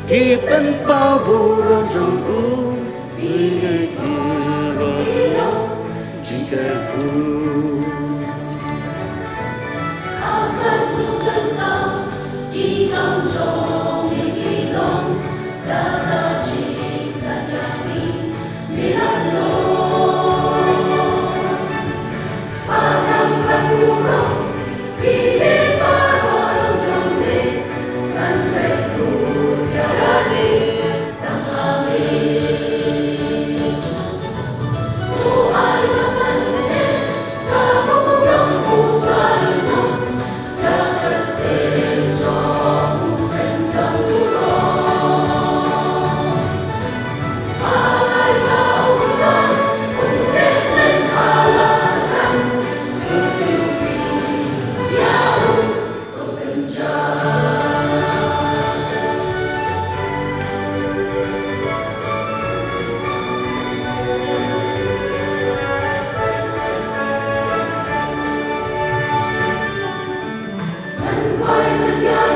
Given paburon trong u Đi kiro Jika ku Akan kusenang di kancong milong Data cinta yakin milano Sepanjang berkurang Pilih parolong jombe Dan rekut jalani Tak habis Ku ayahkan Kamu yang putra jenang Jakarta jauh tentang pulau Alai lautan Untuk menghalangkan Sejubi jauh kebencana Hãy subscribe cho kênh Ghiền Mì Gõ để không bỏ lỡ những video hấp dẫn